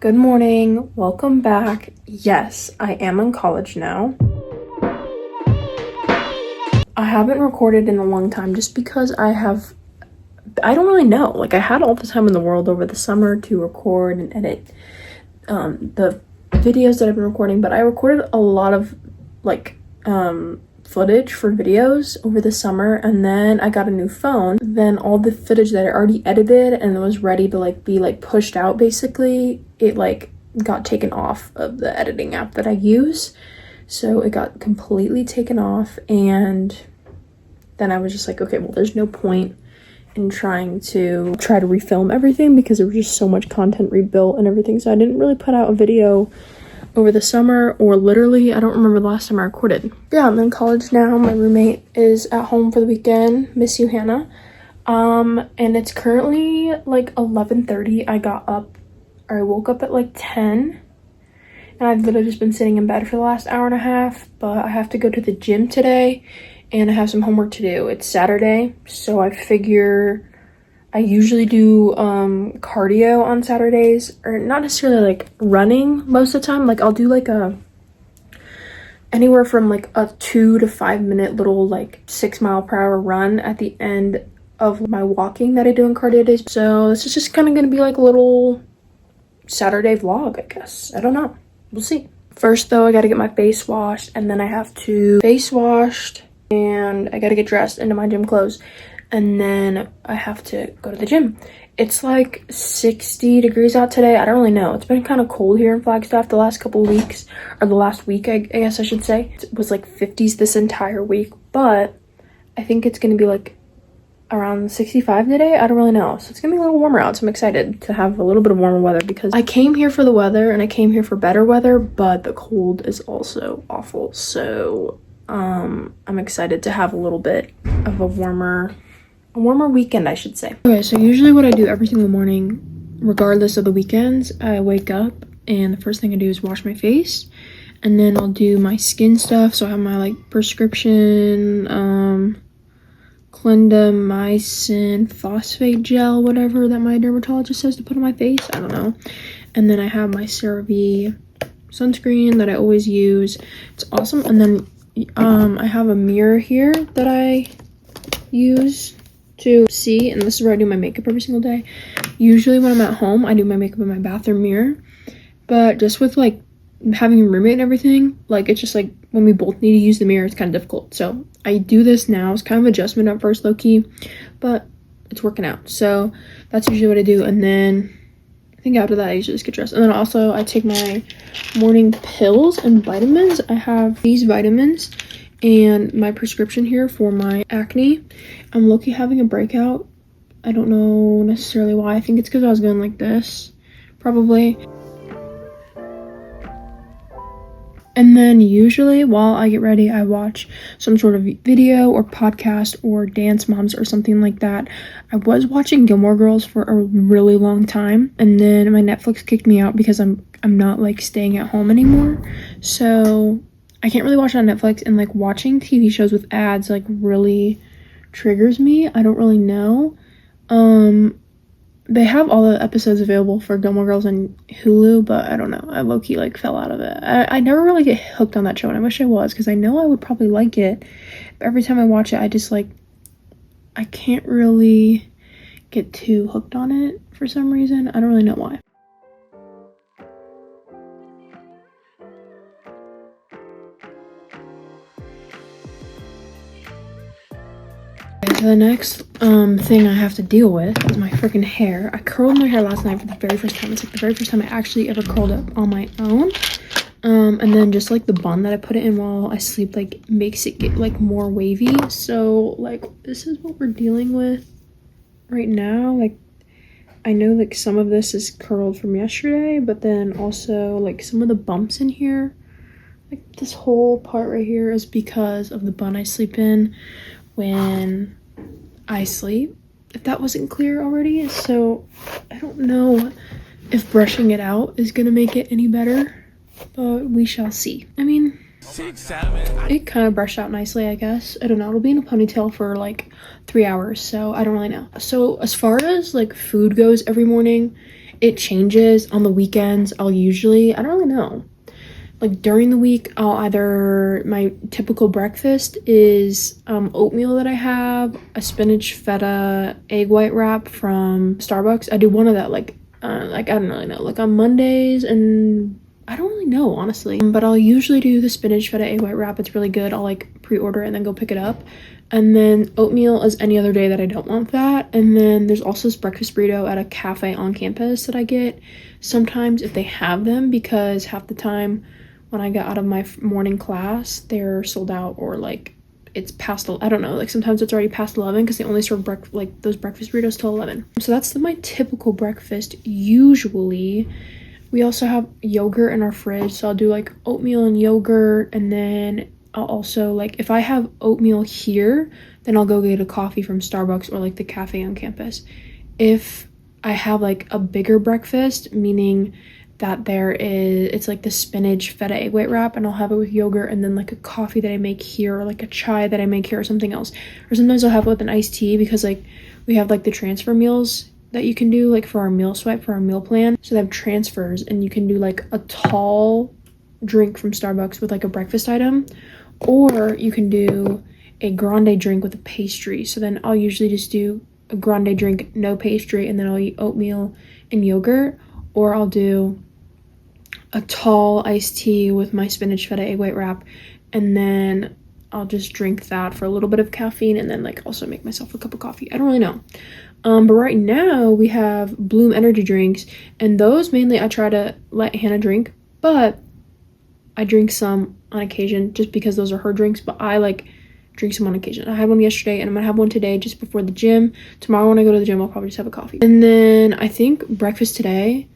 Good morning, welcome back. Yes, I am in college now. I haven't recorded in a long time just because I don't really know. Like, I had all the time in the world over the summer to record and edit the videos that I've been recording, but I recorded a lot of footage for videos over the summer, and then I got a new phone. Then all the footage that I already edited and was ready to be pushed out, basically, it got taken off of the editing app that I use. So it got completely taken off, and then I was just like, okay, well, there's no point in trying to refilm everything because there was just so much content rebuilt and everything. So I didn't really put out a video over the summer, or literally, I don't remember the last time I recorded. Yeah, I'm in college now. My roommate is at home for the weekend. Miss you, Hannah. And it's currently 11:30. I woke up at 10. And I've literally just been sitting in bed for the last hour and a half, but I have to go to the gym today and I have some homework to do. It's Saturday, so I figure I usually do cardio on Saturdays, or not necessarily running most of the time. I'll do anywhere from a 2 to 5 minute little 6 mile per hour run at the end of my walking that I do on cardio days. So this is just kind of gonna be a little Saturday vlog, I guess. I don't know. We'll see. First though, I gotta get my face washed, and then I have to face washed, and I gotta get dressed into my gym clothes, and then I have to go to the gym. It's 60 degrees out today. I don't really know. It's been kind of cold here in Flagstaff the last couple of weeks, or the last week, I guess I should say. It was 50s this entire week, but I think it's gonna be around 65 today. I don't really know. So it's gonna be a little warmer out, so I'm excited to have a little bit of warmer weather because I came here for the weather and I came here for better weather, but the cold is also awful. So I'm excited to have a little bit of a warmer weekend, I should say. Okay, so usually what I do every single morning, regardless of the weekends, I wake up and the first thing I do is wash my face, and then I'll do my skin stuff. So I have my prescription clindamycin phosphate gel, whatever that my dermatologist says to put on my face. I don't know. And then I have my CeraVe sunscreen that I always use. It's awesome. And then I have a mirror here that I use to see, and this is where I do my makeup every single day. Usually when I'm at home, I do my makeup in my bathroom mirror, but just with having a roommate and everything, it's just when we both need to use the mirror, it's kind of difficult. So I do this now. It's kind of adjustment at first, low-key, but it's working out. So that's usually what I do, and then I think after that I usually just get dressed. And then also I take my morning pills and vitamins. I have these vitamins and my prescription here for my acne. I'm low-key having a breakout. I don't know necessarily why. I think it's because I was going like this, probably. And then usually while I get ready, I watch some sort of video or podcast or Dance Moms or something like that. I was watching Gilmore Girls for a really long time, and then my Netflix kicked me out because I'm not staying at home anymore. So I can't really watch it on Netflix, and watching TV shows with ads really triggers me. I don't really know. They have all the episodes available for Gilmore Girls on Hulu, but I don't know. I low-key fell out of it. I never really get hooked on that show, and I wish I was, because I know I would probably like it. But every time I watch it, I just I can't really get too hooked on it for some reason. I don't really know why. So the next thing I have to deal with is my freaking hair. I curled my hair last night for the very first time. It's the very first time I actually ever curled it on my own. And then just the bun that I put it in while I sleep makes it get more wavy. So this is what we're dealing with right now. I know some of this is curled from yesterday, but then also some of the bumps in here, this whole part right here, is because of the bun I sleep in when I sleep, if that wasn't clear already. So I don't know if brushing it out is gonna make it any better, but we shall see. I mean, it kind of brushed out nicely, I guess. I don't know. It'll be in a ponytail for 3 hours, so I don't really know. So as far as food goes every morning, it changes. On the weekends, I'll usually, I don't really know. Like during the week, I'll either, my typical breakfast is oatmeal that I have, a spinach feta egg white wrap from Starbucks. I do one of that like I don't really know, like on Mondays, and I don't really know honestly, but I'll usually do the spinach feta egg white wrap. It's really good. I'll like pre-order and then go pick it up. And then oatmeal is any other day that I don't want that. And then there's also this breakfast burrito at a cafe on campus that I get sometimes if they have them, because half the time when I get out of my morning class, they're sold out, or like it's past, I don't know, like sometimes it's already past 11 because they only serve like those breakfast burritos till 11. So that's my typical breakfast usually. We also have yogurt in our fridge, so I'll do like oatmeal and yogurt, and then I'll also, like, if I have oatmeal here, then I'll go get a coffee from Starbucks or like the cafe on campus. If I have like a bigger breakfast, meaning that it's like the spinach feta egg white wrap, and I'll have it with yogurt and then like a coffee that I make here, or like a chai that I make here, or something else. Or sometimes I'll have it with an iced tea, because like we have like the transfer meals that you can do like for our meal swipe, for our meal plan. So they have transfers, and you can do like a tall drink from Starbucks with like a breakfast item, or you can do a grande drink with a pastry. So then I'll usually just do a grande drink, no pastry, and then I'll eat oatmeal and yogurt. Or I'll do a tall iced tea with my spinach feta egg white wrap, and then I'll just drink that for a little bit of caffeine, and then like also make myself a cup of coffee. I don't really know. But right now we have Bloom energy drinks, and those mainly I try to let Hannah drink, but I drink some on occasion just because those are her drinks. But I like drink some on occasion. I had one yesterday, and I'm gonna have one today just before the gym. Tomorrow when I go to the gym, I'll probably just have a coffee. And then I think breakfast today,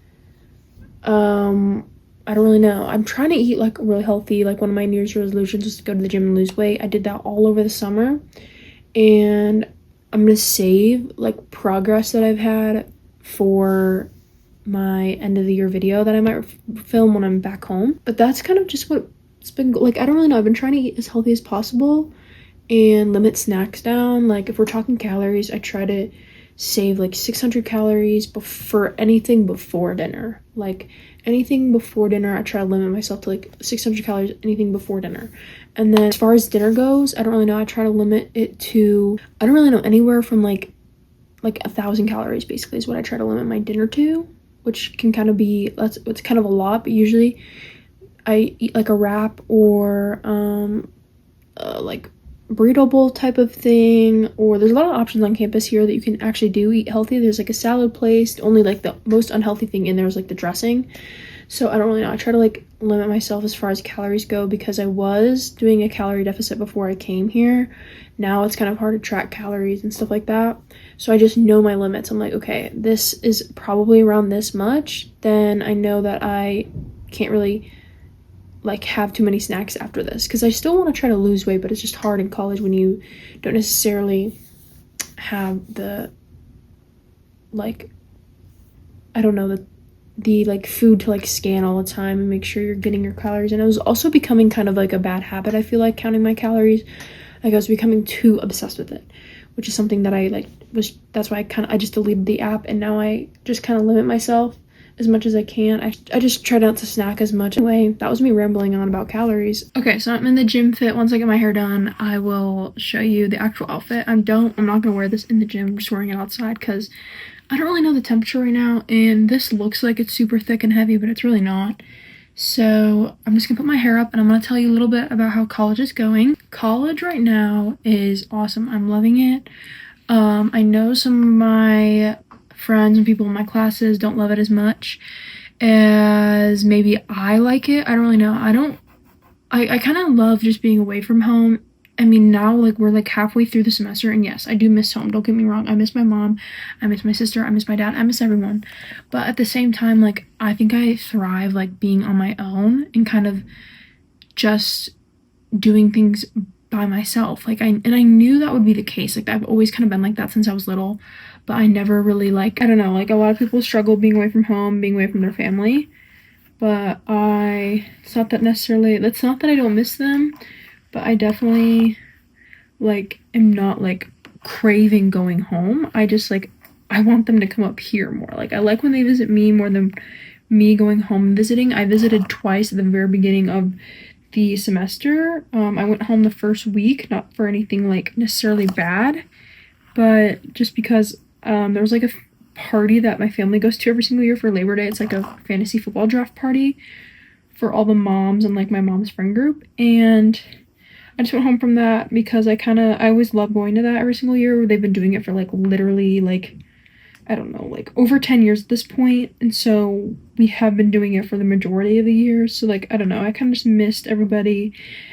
I don't really know. I'm trying to eat like really healthy. Like one of my New Year's resolutions was to go to the gym and lose weight. I did that all over the summer, and I'm gonna save like progress that I've had for my end of the year video that I might film when I'm back home. But that's kind of just what it's been like. I don't really know. I've been trying to eat as healthy as possible and limit snacks down. Like if we're talking calories, I try to save like 600 calories for anything before dinner. Like anything before dinner, I try to limit myself to like 600 calories, anything before dinner. And then as far as dinner goes, I don't really know. I try to limit it to, I don't really know, anywhere from like 1,000 calories basically is what I try to limit my dinner to, which can kind of be, it's kind of a lot, but usually I eat like a wrap or like burrito bowl type of thing. Or there's a lot of options on campus here that you can actually do eat healthy. There's like a salad place. Only like the most unhealthy thing in there is like the dressing. So I don't really know. I try to like limit myself as far as calories go, because I was doing a calorie deficit before I came here. Now it's kind of hard to track calories and stuff like that. So I just know my limits. I'm like, okay, this is probably around this much. Then I know that I can't really like have too many snacks after this, because I still want to try to lose weight, but it's just hard in college when you don't necessarily have the like, I don't know, the like food to like scan all the time and make sure you're getting your calories. And it was also becoming kind of like a bad habit, I feel like, counting my calories. Like I was becoming too obsessed with it, which is something that I like that's why I just deleted the app, and now I just kind of limit myself as much as I can. I just try not to snack as much. Anyway, that was me rambling on about calories. Okay, so I'm in the gym fit. Once I get my hair done, I will show you the actual outfit. I'm not gonna wear this in the gym. I'm just wearing it outside because I don't really know the temperature right now, and this looks like it's super thick and heavy, but it's really not. So I'm just gonna put my hair up, and I'm gonna tell you a little bit about how college is going. College right now is awesome. I'm loving it. I know some of my friends and people in my classes don't love it as much as maybe I like it. I don't really know. I kind of love just being away from home. I mean, now like we're like halfway through the semester, and yes, I do miss home. Don't get me wrong. I miss my mom. I miss my sister. I miss my dad. I miss everyone. But at the same time, like I think I thrive like being on my own and kind of just doing things by myself. Like I knew that would be the case. Like I've always kind of been like that since I was little, but I never really like, I don't know, like a lot of people struggle being away from home, being away from their family. But it's not that necessarily, that's not that I don't miss them, but I definitely like am not like craving going home. I just like I want them to come up here more. Like, I like when they visit me more than me going home visiting. I visited twice at the very beginning of the semester. I went home the first week, not for anything like necessarily bad, but just because there was like a party that my family goes to every single year for Labor Day. It's like a fantasy football draft party for all the moms and like my mom's friend group, and I just went home from that because I always love going to that every single year. They've been doing it for like literally like, I don't know, like over 10 years at this point, and so we have been doing it for the majority of the years. So like, I don't know, I kind of just missed everybody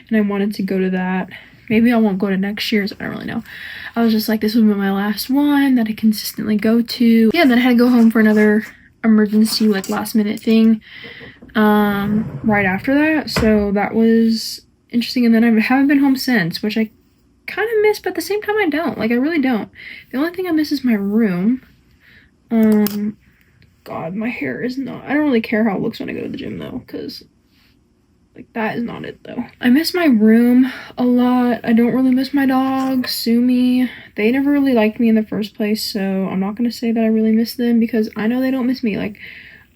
and I wanted to go to that. Maybe I won't go to next year's, I don't really know. I was just like, this will be my last one that I consistently go to. Yeah, and then I had to go home for another emergency like last minute thing right after that, so that was interesting. And then I haven't been home since, which I kind of miss, but at the same time I don't. Like, I really don't. The only thing I miss is my room. God, my hair is not, I don't really care how it looks when I go to the gym though, because like that is not it though. I miss my room a lot. I don't really miss my dog, Sumi. They never really liked me in the first place, so I'm not gonna say that I really miss them because I know they don't miss me. Like,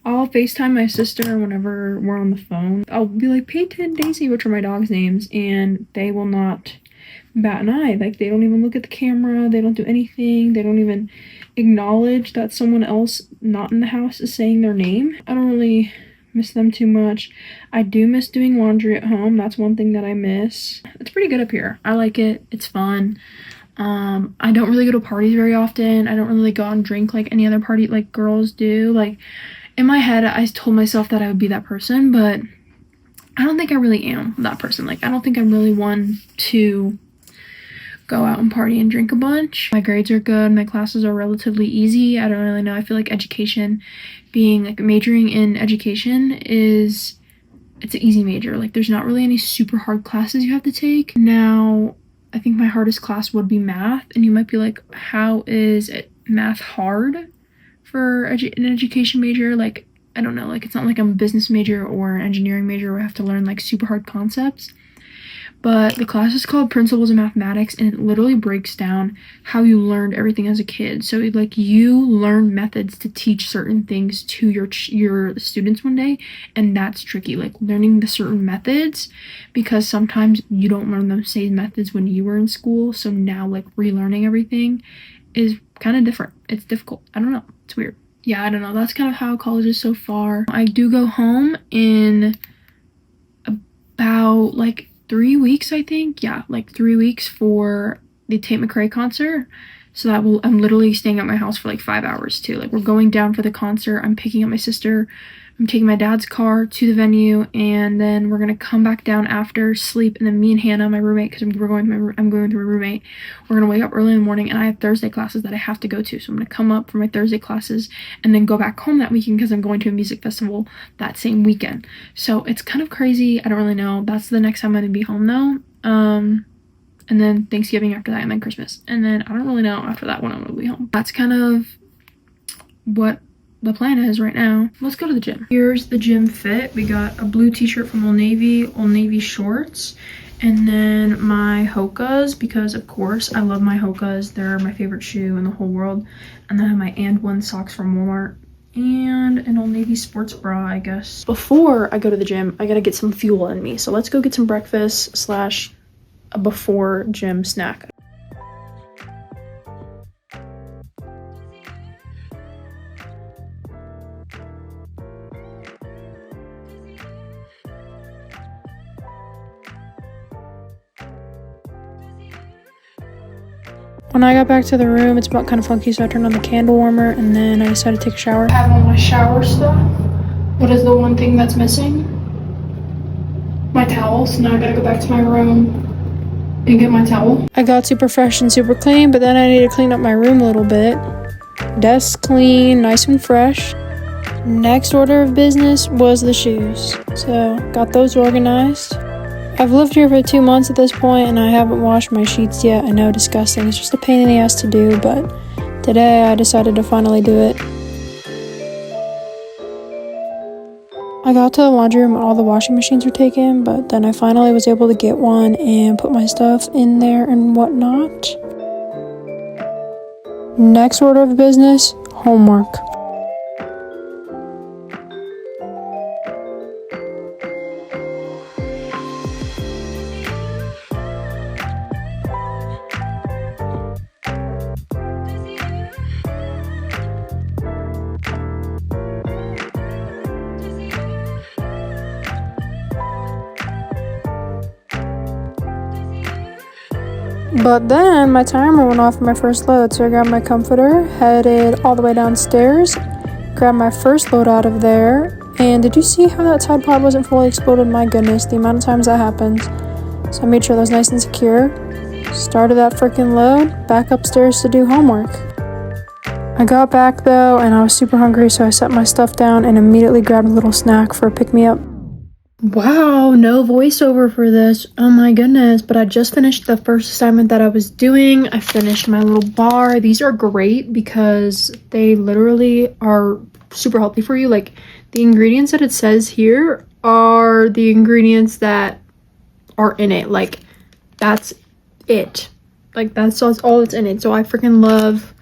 I'll FaceTime my sister whenever we're on the phone. I'll be like, Peyton, Daisy, which are my dog's names, and they will not bat an eye. Like, they don't even look at the camera. They don't do anything. They don't even acknowledge that someone else not in the house is saying their name. I don't really miss them too much. I do miss doing laundry at home. That's one thing that I miss. It's pretty good up here. I like it. It's fun. I don't really go to parties very often. I don't really go out and drink like any other party like girls do. Like, in my head, I told myself that I would be that person, but I don't think I really am that person. Like, I don't think I'm really one to go out and party and drink a bunch. My grades are good. My classes are relatively easy. I don't really know. I feel like education, being like majoring in education it's an easy major. Like, there's not really any super hard classes you have to take. Now, I think my hardest class would be math, and you might be like, how is it math hard for an education major? Like, I don't know, like, it's not like I'm a business major or an engineering major where I have to learn like super hard concepts. But the class is called Principles of Mathematics, and it literally breaks down how you learned everything as a kid. So like, you learn methods to teach certain things to your students one day, and that's tricky, like learning the certain methods, because sometimes you don't learn those same methods when you were in school. So now like relearning everything is kind of different. It's difficult. I don't know. It's weird. Yeah, I don't know. That's kind of how college is so far. I do go home in about like 3 weeks, I think. Yeah, like 3 weeks for the Tate McRae concert. So I'm literally staying at my house for like 5 hours too. Like, we're going down for the concert. I'm picking up my sister. I'm taking my dad's car to the venue, and then we're gonna come back down after, sleep, and then me and Hannah, my roommate, because I'm going with my roommate, we're gonna wake up early in the morning, and I have Thursday classes that I have to go to. So I'm gonna come up for my Thursday classes and then go back home that weekend because I'm going to a music festival that same weekend. So it's kind of crazy. I don't really know. That's the next time I'm gonna be home though. And then Thanksgiving after that, and then Christmas. And then I don't really know after that when I'm gonna be home. That's kind of what the plan is right now. Let's go to the gym. Here's the gym fit. We got a blue t-shirt from Old Navy shorts, and then my Hokas, because of course I love my Hokas. They're my favorite shoe in the whole world. And then I have my And1 socks from Walmart, and an Old Navy sports bra, I guess. Before I go to the gym, I gotta get some fuel in me. So let's go get some breakfast / a before gym snack. When I got back to the room, it smelled kind of funky, so I turned on the candle warmer, and then I decided to take a shower. I have all my shower stuff. What is the one thing that's missing? My towel. So now I gotta go back to my room and get my towel. I got super fresh and super clean, but then I need to clean up my room a little bit. Desk clean, nice and fresh. Next order of business was the shoes. So got those organized. I've lived here for 2 months at this point, and I haven't washed my sheets yet. I know, disgusting. It's just a pain in the ass to do, but today I decided to finally do it. I got to the laundry room and all the washing machines were taken, but then I finally was able to get one and put my stuff in there and whatnot. Next order of business, homework. But then my timer went off for my first load, so I grabbed my comforter, headed all the way downstairs, grabbed my first load out of there, and did you see how that Tide Pod wasn't fully exploded? My goodness, the amount of times that happens. So I made sure that was nice and secure, started that freaking load, back upstairs to do homework. I got back though, and I was super hungry, so I set my stuff down and immediately grabbed a little snack for a pick-me-up. Wow, no voiceover for this. Oh my goodness. But I just finished the first assignment that I was doing. I finished my little bar. These are great because they literally are super healthy for you. Like, the ingredients that it says here are the ingredients that are in it. Like, that's it. Like, that's all that's in it. So I freaking love,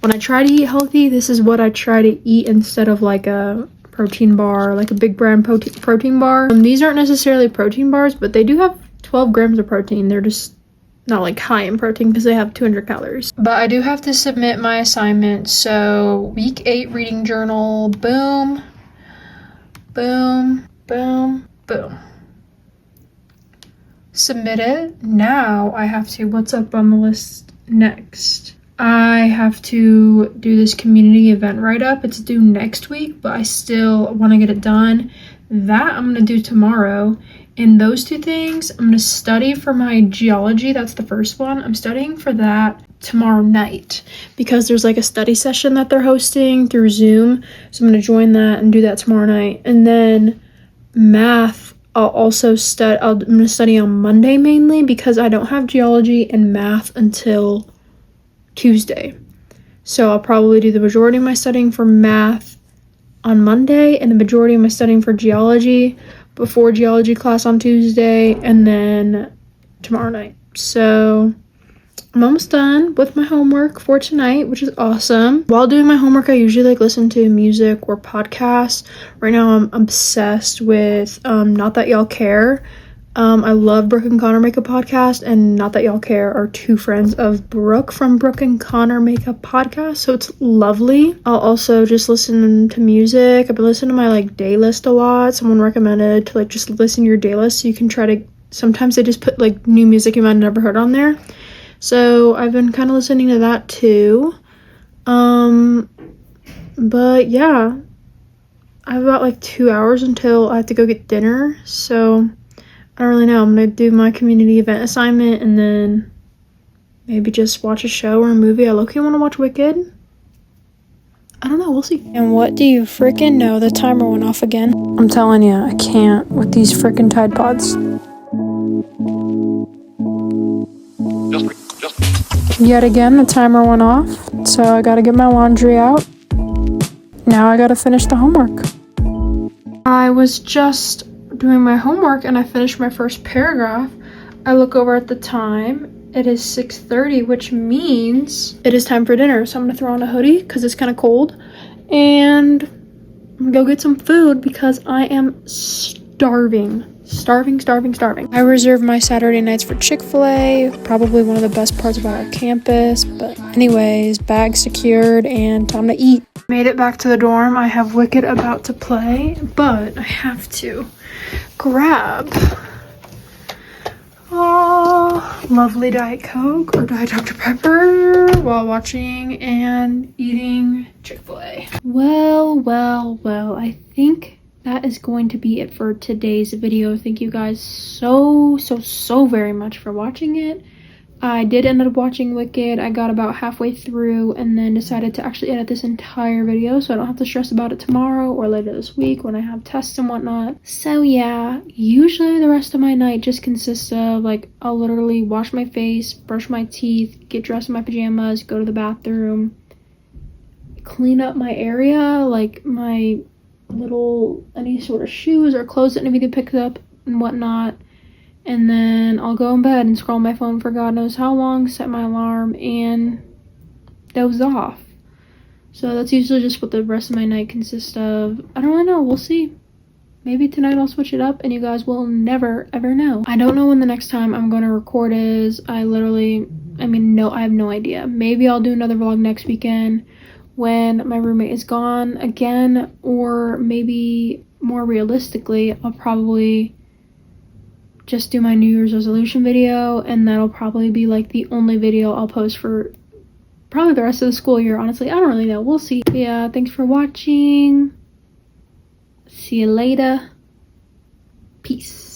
when I try to eat healthy, this is what I try to eat instead of like a protein bar, like a big brand protein bar. These aren't necessarily protein bars, but they do have 12 grams of protein. They're just not like high in protein because they have 200 calories. But I do have to submit my assignment. So week 8 reading journal, boom, boom, boom, boom. Submit it. Now I have to, what's up on the list next? I have to do this community event write-up. It's due next week, but I still want to get it done. That I'm going to do tomorrow. And those two things, I'm going to study for my geology. That's the first one. I'm studying for that tomorrow night because there's like a study session that they're hosting through Zoom. So I'm going to join that and do that tomorrow night. And then math, I'll also study. I'm going to study on Monday mainly because I don't have geology and math until Tuesday. So I'll probably do the majority of my studying for math on Monday and the majority of my studying for geology before geology class on Tuesday and then tomorrow night. So I'm almost done with my homework for tonight, which is awesome. While doing my homework, I usually like listen to music or podcasts. Right now I'm obsessed with Not That Y'all Care. I love Brooke and Connor Make a Podcast, and Not That Y'all Care are two friends of Brooke from Brooke and Connor Make a Podcast, so it's lovely. I'll also just listen to music. I've been listening to my like day list a lot. Someone recommended to like just listen to your day list so you can try to, sometimes they just put like new music you might have never heard on there. So I've been kind of listening to that too. But yeah, I have about like 2 hours until I have to go get dinner, so I don't really know. I'm going to do my community event assignment and then maybe just watch a show or a movie. I low-key want to watch Wicked. I don't know. We'll see. And what do you freaking know? The timer went off again. I'm telling you, I can't with these freaking Tide Pods. Yet again, the timer went off. So I got to get my laundry out. Now I got to finish the homework. I was just doing my homework and I finished my first paragraph. I look over at the time. It is 6:30, which means it is time for dinner. So I'm gonna throw on a hoodie because it's kind of cold and I'm gonna go get some food because I am starving. I reserve my Saturday nights for Chick-fil-A, probably one of the best parts about our campus. But anyways, bag secured and time to eat. Made it back to the dorm. I have Wicked about to play, but I have to grab lovely Diet Coke or Diet Dr. Pepper while watching and eating Chick-fil-A. Well, I think that is going to be it for today's video. Thank you guys so very much for watching it. I did end up watching Wicked. I got about halfway through and then decided to actually edit this entire video so I don't have to stress about it tomorrow or later this week when I have tests and whatnot. So yeah, usually the rest of my night just consists of like I'll literally wash my face, brush my teeth, get dressed in my pajamas, go to the bathroom, clean up my area, like my little any sort of shoes or clothes that need to be picked up and whatnot. And then I'll go in bed and scroll my phone for God knows how long, set my alarm, and doze off. So that's usually just what the rest of my night consists of. I don't really know. We'll see. Maybe tonight I'll switch it up and you guys will never ever know. I don't know when the next time I'm going to record is. I have no idea. Maybe I'll do another vlog next weekend when my roommate is gone again, or maybe more realistically, I'll probably just do my New Year's resolution video, and that'll probably be like the only video I'll post for probably the rest of the school year. Honestly, I don't really know. We'll see. But yeah, thanks for watching. See you later. Peace.